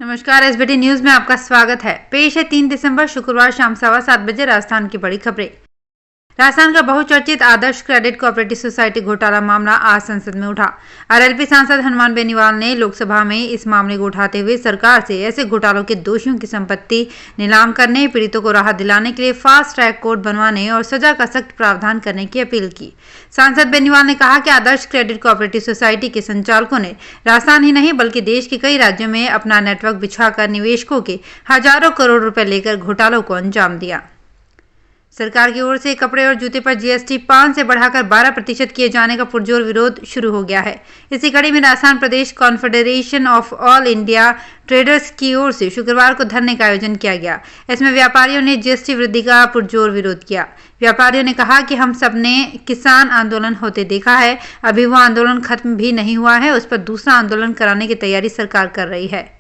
नमस्कार, SBT news में आपका स्वागत है। पेश है 3 दिसंबर शुक्रवार शाम 7:15 बजे राजस्थान की बड़ी खबरें। राजस्थान का बहुचर्चित आदर्श क्रेडिट कोऑपरेटिव सोसाइटी घोटाला मामला आज संसद में उठा। आरएलपी सांसद हनुमान बेनीवाल ने लोकसभा में इस मामले को उठाते हुए सरकार से ऐसे घोटालों के दोषियों की संपत्ति नीलाम करने, पीड़ितों को राहत दिलाने के लिए फास्ट ट्रैक कोर्ट बनवाने और सजा का सख्त प्रावधान करने की अपील की। सांसद बेनीवाल ने कहा कि आदर्श क्रेडिट कोऑपरेटिव सोसाइटी के संचालकों ने राजस्थान ही नहीं बल्कि देश के कई राज्यों में अपना नेटवर्क बिछाकर निवेशकों के हजारों करोड़ रुपए लेकर घोटालों को अंजाम दिया। सरकार की ओर से कपड़े और जूते पर जीएसटी 5 से बढ़ाकर 12% किए जाने का पुरजोर विरोध शुरू हो गया है। इसी कड़ी में राजस्थान प्रदेश confederation of all India traders की ओर से शुक्रवार को धरने का आयोजन किया गया। इसमें व्यापारियों ने जीएसटी वृद्धि का पुरजोर विरोध किया। व्यापारियों ने कहा कि हम सबने किसान आंदोलन होते देखा है, अभी वो आंदोलन खत्म भी नहीं हुआ है, उस पर दूसरा आंदोलन कराने की तैयारी सरकार कर रही है।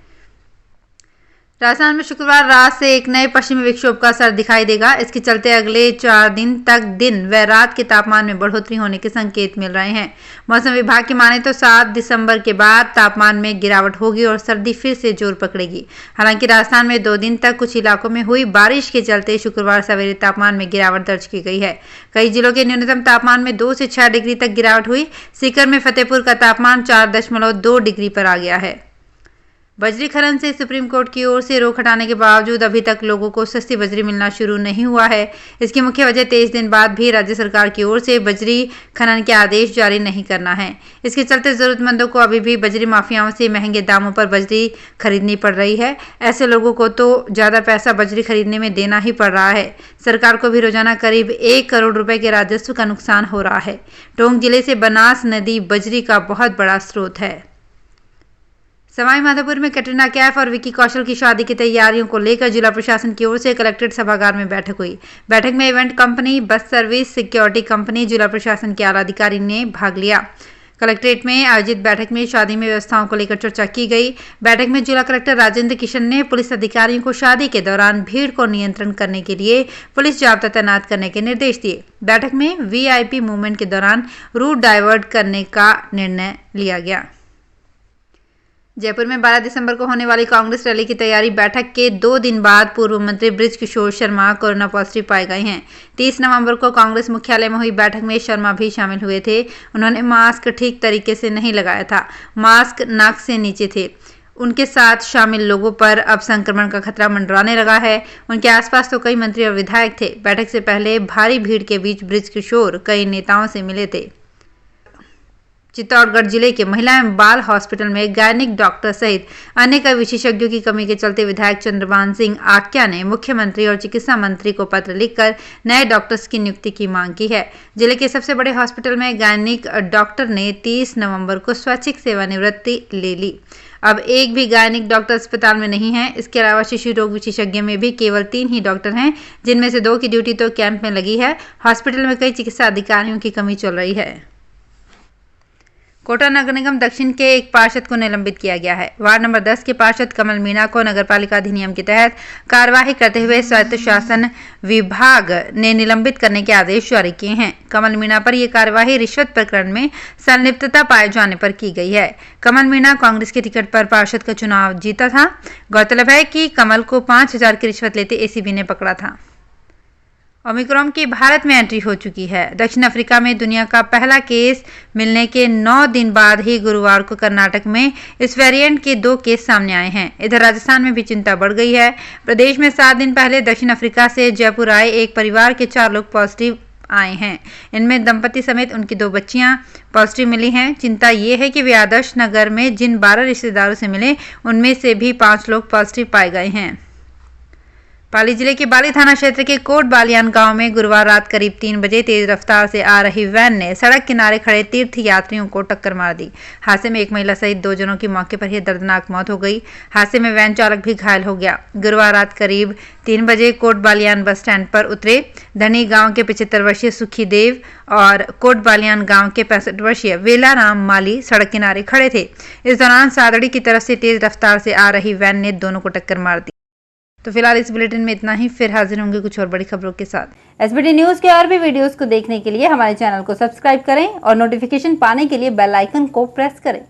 राजस्थान में शुक्रवार रात से एक नए पश्चिमी विक्षोभ का असर दिखाई देगा। इसके चलते अगले 4 दिन तक दिन व रात के तापमान में बढ़ोतरी होने के संकेत मिल रहे हैं। मौसम विभाग की माने तो 7 दिसंबर के बाद तापमान में गिरावट होगी और सर्दी फिर से जोर पकड़ेगी। हालांकि राजस्थान में 2 दिन तक कुछ इलाकों में हुई बारिश के चलते शुक्रवार सवेरे तापमान में गिरावट दर्ज की गई है। कई जिलों के न्यूनतम तापमान में 2 से 6 डिग्री तक गिरावट हुई। सीकर में फतेहपुर का तापमान 4.2 डिग्री पर आ गया है। बजरी खनन से सुप्रीम कोर्ट की ओर से रोक हटाने के बावजूद अभी तक लोगों को सस्ती बजरी मिलना शुरू नहीं हुआ है। इसकी मुख्य वजह 23 दिन बाद भी राज्य सरकार की ओर से बजरी खनन के आदेश जारी नहीं करना है। इसके चलते जरूरतमंदों को अभी भी बजरी माफियाओं से महंगे दामों पर बजरी खरीदनी पड़ रही है। ऐसे लोगों को तो ज्यादा पैसा बजरी खरीदने में देना ही पड़ रहा है। सरकार को भी रोजाना करीब 1 करोड़ रुपए के राजस्व का नुकसान हो रहा है। टोंक जिले से बनास नदी बजरी का बहुत बड़ा स्रोत है। सवाई माधोपुर में कैटरीना कैफ और विकी कौशल की शादी की तैयारियों को लेकर जिला प्रशासन की ओर से कलेक्ट्रेट सभागार में बैठक हुई। बैठक में event company, bus service, security company, जिला प्रशासन के आला अधिकारी ने भाग लिया। कलेक्ट्रेट में आयोजित बैठक में शादी में व्यवस्थाओं को लेकर चर्चा की गई। बैठक में जिला कलेक्टर राजेंद्र किशन ने पुलिस अधिकारियों को शादी के दौरान भीड़ को नियंत्रण करने के लिए पुलिस जाब्ता तैनात करने के निर्देश दिए। बैठक में वीआईपी मूवमेंट के दौरान रूट डाइवर्ट करने का निर्णय लिया गया। जयपुर में 12 दिसंबर को होने वाली कांग्रेस रैली की तैयारी बैठक के 2 दिन बाद पूर्व मंत्री बृजकिशोर शर्मा कोरोना पॉजिटिव पाए गए हैं। 30 नवंबर को कांग्रेस मुख्यालय में हुई बैठक में शर्मा भी शामिल हुए थे। उन्होंने मास्क ठीक तरीके से नहीं लगाया था, मास्क नाक से नीचे थे। उनके साथ शामिल लोगों पर अब संक्रमण का खतरा मंडराने लगा है। उनके आसपास तो कई मंत्री और विधायक थे। बैठक से पहले भारी भीड़ के बीच बृजकिशोर कई नेताओं से मिले थे। चित्तौड़गढ़ जिले के महिला एवं बाल हॉस्पिटल में गायनिक डॉक्टर सहित अन्य कई विशेषज्ञों की कमी के चलते विधायक चंद्रभान सिंह आक्या ने मुख्यमंत्री और चिकित्सा मंत्री को पत्र लिखकर नए डॉक्टर्स की नियुक्ति की मांग की है। जिले के सबसे बड़े हॉस्पिटल में गायनिक डॉक्टर ने 30 नवंबर को स्वैच्छिक सेवानिवृत्ति ले ली। अब एक भी गायनिक डॉक्टर अस्पताल में नहीं है। इसके अलावा शिशु रोग विशेषज्ञ में भी केवल 3 ही डॉक्टर हैं, जिनमें से 2 की ड्यूटी तो कैंप में लगी है। हॉस्पिटल में कई चिकित्सा अधिकारियों की कमी चल रही है। कोटा नगर निगम दक्षिण के एक पार्षद को निलंबित किया गया है। वार्ड नंबर 10 के पार्षद कमल मीणा को नगरपालिका अधिनियम के तहत कार्यवाही करते हुए स्वायत्त शासन विभाग ने निलंबित करने के आदेश जारी किए हैं। कमल मीणा पर यह कार्यवाही रिश्वत प्रकरण में संलिप्तता पाए जाने पर की गई है। कमल मीणा कांग्रेस के टिकट पर पार्षद का चुनाव जीता था। गौरतलब है कि कमल को 5,000 की रिश्वत लेते एसीबी ने पकड़ा था। ओमिक्रॉन की भारत में एंट्री हो चुकी है। दक्षिण अफ्रीका में दुनिया का पहला केस मिलने के 9 दिन बाद ही गुरुवार को कर्नाटक में इस वेरिएंट के 2 केस सामने आए हैं। इधर राजस्थान में भी चिंता बढ़ गई है। प्रदेश में 7 दिन पहले दक्षिण अफ्रीका से जयपुर आए एक परिवार के 4 लोग पॉजिटिव आए हैं। इनमें दंपति समेत उनकी 2 बच्चियां पॉजिटिव मिली हैं। चिंता ये है कि वे आदर्श नगर में जिन 12 रिश्तेदारों से मिले उनमें से भी 5 लोग पॉजिटिव पाए गए हैं। पाली जिले के बाली थाना क्षेत्र के कोट बालियान गांव में गुरुवार रात करीब 3 बजे तेज रफ्तार से आ रही वैन ने सड़क किनारे खड़े तीर्थ यात्रियों को टक्कर मार दी। हादसे में एक महिला सहित 2 जनों की मौके पर ही दर्दनाक मौत हो गई। हादसे में वैन चालक भी घायल हो गया। गुरुवार रात करीब 3 बजे कोट बालियान बस स्टैंड पर उतरे धनी गांव के 75 वर्षीय सुखी देव और कोट बालियान गांव के 65 वर्षीय वेला राम माली सड़क किनारे खड़े थे। इस दौरान सादड़ी की तरफ से तेज रफ्तार से आ रही वैन ने दोनों को टक्कर मार दी। तो फिलहाल इस बुलेटिन में इतना ही। फिर हाजिर होंगे कुछ और बड़ी खबरों के साथ। एसबीटी न्यूज के और भी वीडियोस को देखने के लिए हमारे चैनल को सब्सक्राइब करें और नोटिफिकेशन पाने के लिए बेल आइकन को प्रेस करें।